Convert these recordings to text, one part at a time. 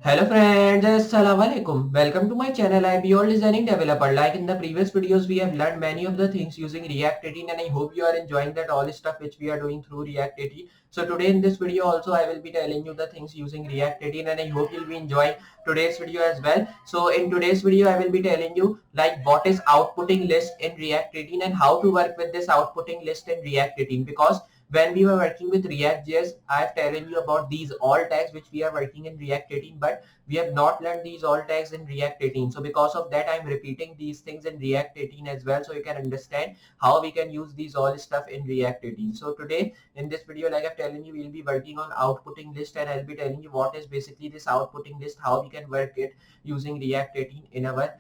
Hello friends, Assalamualaikum. Welcome to my channel. I'm your designing developer. Like in the previous videos, we have learned many of the things using React 18 and I hope you are enjoying that all stuff which we are doing through React 18. So today in this video also I will be telling you the things using React 18 and I hope you'll be enjoying today's video as well. So in today's video I will be telling you like what is outputting list in React 18 and how to work with this outputting list in React 18 because when we were working with React.js, I have telling you about these all tags which we are working in React 18, but we have not learned these all tags in React 18. So because of that, I'm repeating these things in React 18 as well, so you can understand how we can use these all stuff in React 18. So today in this video, like I've telling you, we'll be working on outputting list and I'll be telling you what is basically this outputting list, how we can work it using React 18 in our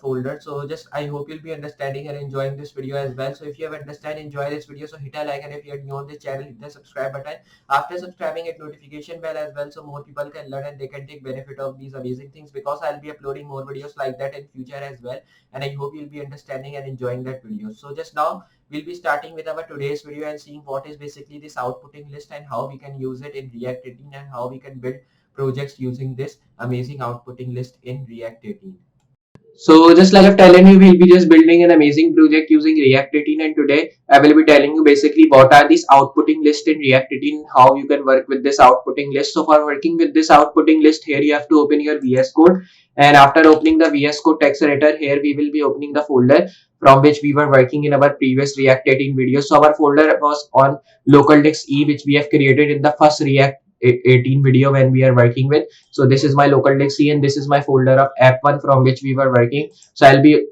folder. So just I hope you'll be understanding and enjoying this video as well. So if you have understand, enjoy this video, so hit a like, and if you are new on this channel, hit the subscribe button. After subscribing, hit notification bell as well, so more people can learn and they can take benefit of these amazing things, because I'll be uploading more videos like that in future as well, and I hope you'll be understanding and enjoying that video. So just now we'll be starting with our today's video and seeing what is basically this outputting list and how we can use it in React 18 and how we can build projects using this amazing outputting list in React 18. So just like I've telling you, we'll be just building an amazing project using React 18, and today I will be telling you basically what are these outputting list in React 18, how you can work with this outputting list. So for working with this outputting list, here you have to open your VS Code, and after opening the VS Code text editor, here we will be opening the folder from which we were working in our previous React 18 video. So our folder was on local disk E, which we have created in the first React 18 video when we are working with. So this is my local disk C and this is my folder of app1 from which we were working. So I'll be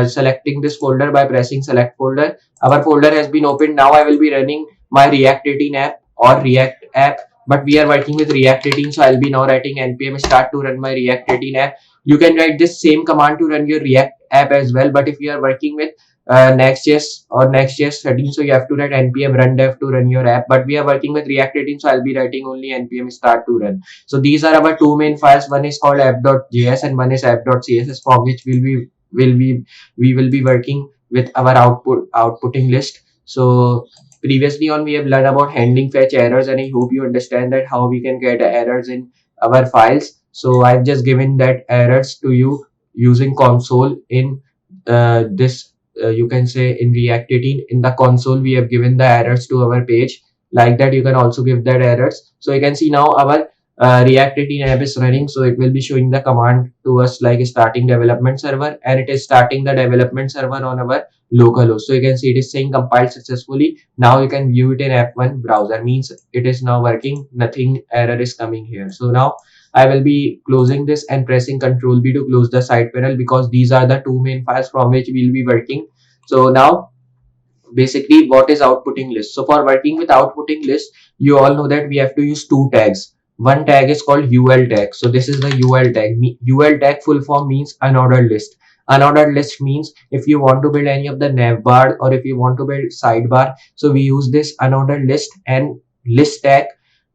selecting this folder by pressing select folder. Our folder has been opened. Now I will be running my React 18 app or React app, but we are working with React 18. So I'll be now writing npm start to run my React 18 app. You can write this same command to run your React app as well, but if you are working with Next.js or Next.js 13, so you have to write npm run dev to run your app, but we are working with React 18, so I'll be writing only npm start to run. So these are our two main files. One is called app.js and one is app.css, from which we will be working with our outputting list. So previously on we have learned about handling fetch errors, and I hope you understand that how we can get errors in our files. So I've just given that errors to you using console in this you can say in React 18. In the console we have given the errors to our page. Like that you can also give that errors. So you can see now our React 18 app is running, so it will be showing the command to us like starting development server, and it is starting the development server on our local host. So you can see it is saying compiled successfully. Now you can view it in app1 browser, means it is now working, nothing error is coming here. So now I will be closing this and pressing Ctrl B to close the side panel, because these are the two main files from which we will be working. So now basically what is outputting list? So for working with outputting list, you all know that we have to use two tags. One tag is called UL tag. So this is the UL tag. UL tag full form means unordered list. Unordered list means if you want to build any of the navbar or if you want to build sidebar, so we use this unordered list and list tag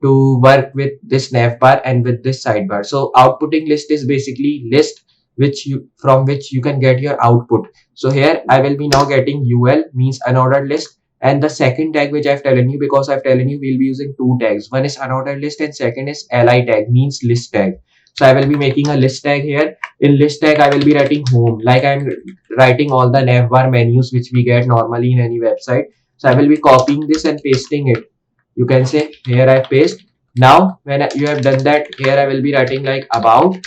to work with this navbar and with this sidebar. So outputting list is basically list which you from which you can get your output. So here I will be now getting UL means unordered list, and the second tag which I've telling you, because I've telling you we'll be using two tags. One is unordered list and second is li tag means list tag. So I will be making a list tag here. In list tag I will be writing home, like I'm writing all the navbar menus which we get normally in any website. So I will be copying this and pasting it. You can say here I paste. Now when you have done that, here I will be writing like about.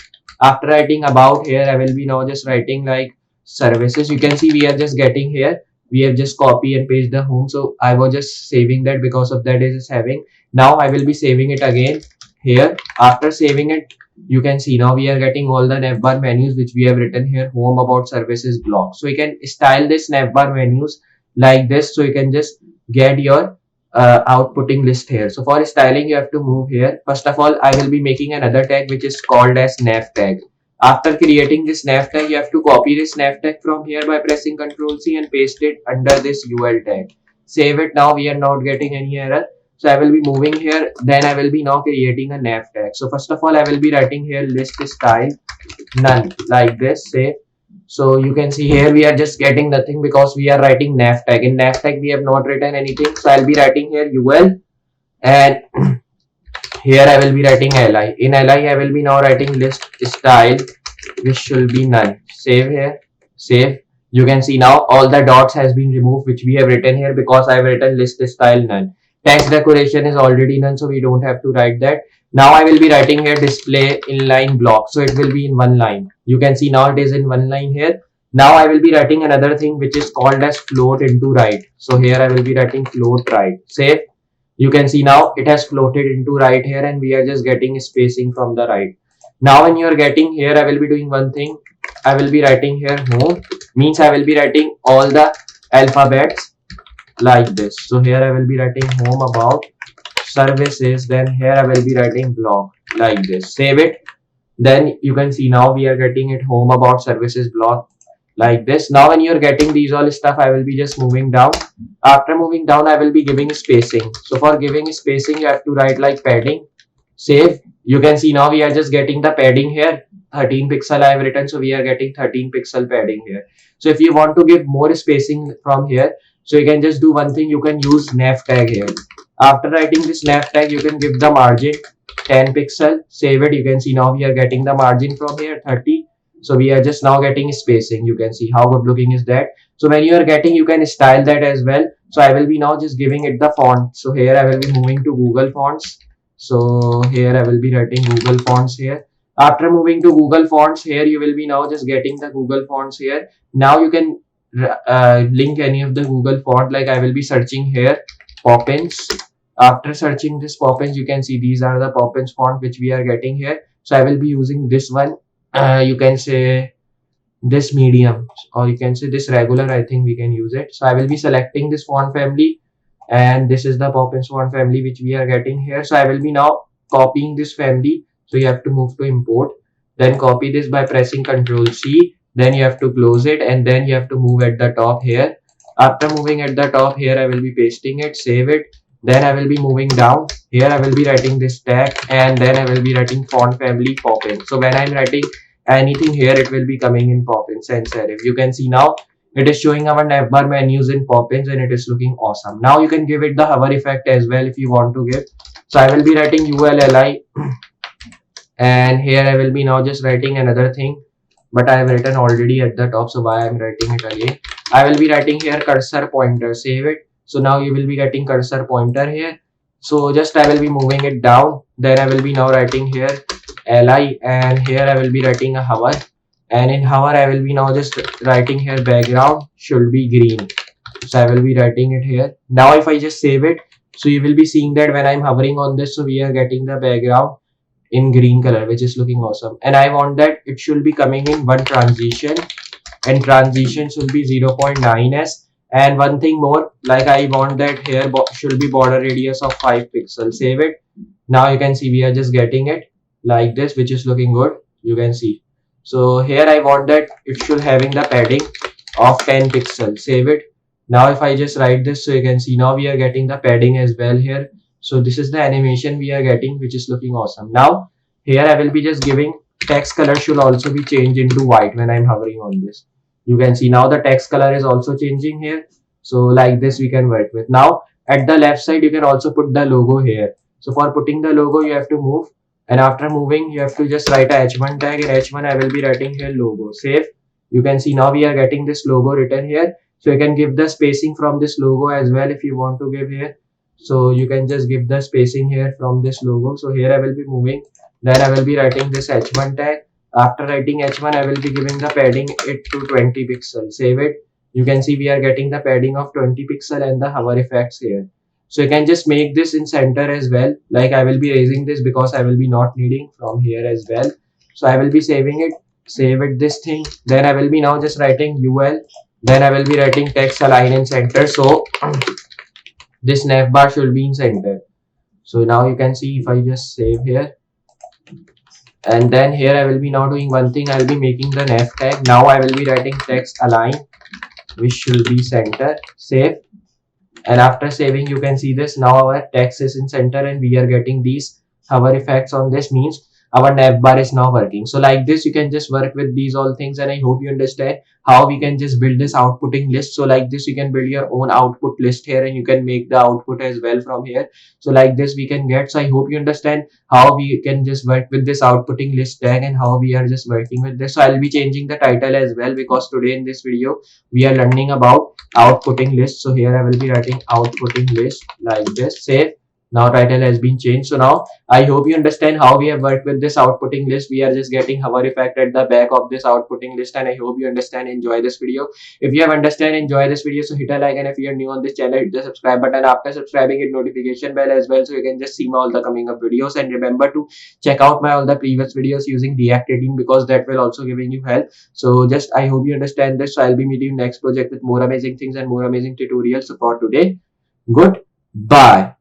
After writing about, here I will be now just writing like services. You can see we are just getting here, we have just copy and paste the home. So I was just saving that, because of that it is having. Now I will be saving it again here. After saving it, you can see now we are getting all the navbar menus which we have written here, home, about, services, blog. So you can style this navbar menus like this, so you can just get your outputting list here. So for styling you have to move here. First of all, I will be making another tag which is called as nav tag. After creating this nav tag, you have to copy this nav tag from here by pressing Ctrl C and paste it under this UL tag. Save it. Now we are not getting any error. So I will be moving here. Then I will be now creating a nav tag. So first of all, I will be writing here list style none like this. Save. So you can see here we are just getting nothing because we are writing nav tag. In nav tag we have not written anything. So I'll be writing here UL, and Here I will be writing li. In li I will be now writing list style which should be none. Save here. Save. You can see now all the dots has been removed which we have written here because I have written list style none. Text decoration is already none, so we don't have to write that. Now I will be writing here display inline block, so it will be in one line. You can see now it is in one line here. Now I will be writing another thing which is called as float into right. So here I will be writing float right. Save. You can see now it has floated into right here, and we are just getting spacing from the right. Now when you are getting here, I will be doing one thing. I will be writing here home, means I will be writing all the alphabets like this. So here I will be writing home about services, then here I will be writing blog like this. Save it. Then you can see now we are getting it home about services blog like this. Now when you're getting these all stuff, I will be just moving down. After moving down, I will be giving spacing. So for giving spacing, you have to write like padding. Save. You can see now we are just getting the padding here. 13 pixel I have written, so we are getting 13 pixel padding here. So if you want to give more spacing from here, so you can just do one thing. You can use nav tag here. After writing this nav tag, you can give the margin 10 pixel. Save it. You can see now we are getting the margin from here 30. So we are just now getting spacing. You can see how good looking is that. So when you are getting, you can style that as well. So I will be now just giving it the font. So here I will be moving to Google Fonts. So here I will be writing Google Fonts here. After moving to Google Fonts, here you will be now just getting the Google Fonts here. Now you can link any of the Google font, like I will be searching here Poppins. After searching this Poppins, you can see these are the Poppins font which we are getting here. So I will be using this one. You can say this medium, or you can say this regular. I think we can use it. So I will be selecting this font family, and this is the Poppins font family which we are getting here. So I will be now copying this family. So you have to move to import, then copy this by pressing Ctrl C, then you have to close it, and then you have to move at the top here. After moving at the top here, I will be pasting it, save it. Then I will be moving down here. I will be writing this tag, and then I will be writing font family Poppins. So when I'm writing anything here, it will be coming in Poppins sans serif. You can see now it is showing our navbar menus in Poppins, and it is looking awesome. Now you can give it the hover effect as well if you want to give. So I will be writing ULLI, and here I will be now just writing another thing, but I have written already at the top, so why I am writing it again. I will be writing here cursor pointer. Save it. So now you will be getting cursor pointer here. So just I will be moving it down. Then I will be now writing here li, and here I will be writing a hover, and in hover I will be now just writing here background should be green. So I will be writing it here. Now if I just save it, so you will be seeing that when I'm hovering on this, so we are getting the background in green color, which is looking awesome. And I want that it should be coming in one transition, and transition should be 0.9s. And one thing more, like I want that here should be border radius of 5 pixels. Save it. Now you can see we are just getting it like this, which is looking good. You can see. So here I want that it should having the padding of 10 pixels. Save it. Now if I just write this, so you can see now we are getting the padding as well here. So this is the animation we are getting, which is looking awesome. Now here I will be just giving text color should also be changed into white when I'm hovering on this. You can see now the text color is also changing here. So like this we can work with. Now at the left side you can also put the logo here. So for putting the logo you have to move, and after moving you have to just write a h1 tag. In h1 I will be writing here logo. Save. You can see now we are getting this logo written here. So you can give the spacing from this logo as well if you want to give here. So you can just give the spacing here from this logo. So here I will be moving, then I will be writing this h1 tag. After writing h1 I will be giving the padding it to 20 pixels. Save it. You can see we are getting the padding of 20 pixel and the hover effects here. So you can just make this in center as well. Like I will be raising this because I will be not needing from here as well. So I will be saving it, save it this thing. Then I will be now just writing ul. Then I will be writing text align in center. So this navbar should be in center. So now you can see if I just save here, and then here I will be now doing one thing. I will be making the nav tag. Now I will be writing text align, which should be center. Save. And after saving, you can see this. Now our text is in center, and we are getting these hover effects on this. Means our nav bar is now working. So like this, you can just work with these all things, and I hope you understand how we can just build this outputting list. So like this, you can build your own output list here, and you can make the output as well from here. So like this we can get. So I hope you understand how we can just work with this outputting list tag and how we are just working with this. So I'll be changing the title as well, because today in this video we are learning about outputting list. So here I will be writing outputting list like this. Save. Now title has been changed. So now I hope you understand how we have worked with this outputting list. We are just getting hover effect at the back of this outputting list, and I hope you understand, enjoy this video. If you have understand, enjoy this video, so hit a like, and if you are new on this channel, hit the subscribe button. After subscribing, hit notification bell as well, so you can just see my all the coming up videos. And remember to check out my all the previous videos using React 18, because that will also giving you help. So just I hope you understand this. So I'll be meeting you next project with more amazing things and more amazing tutorials. So for today, good bye.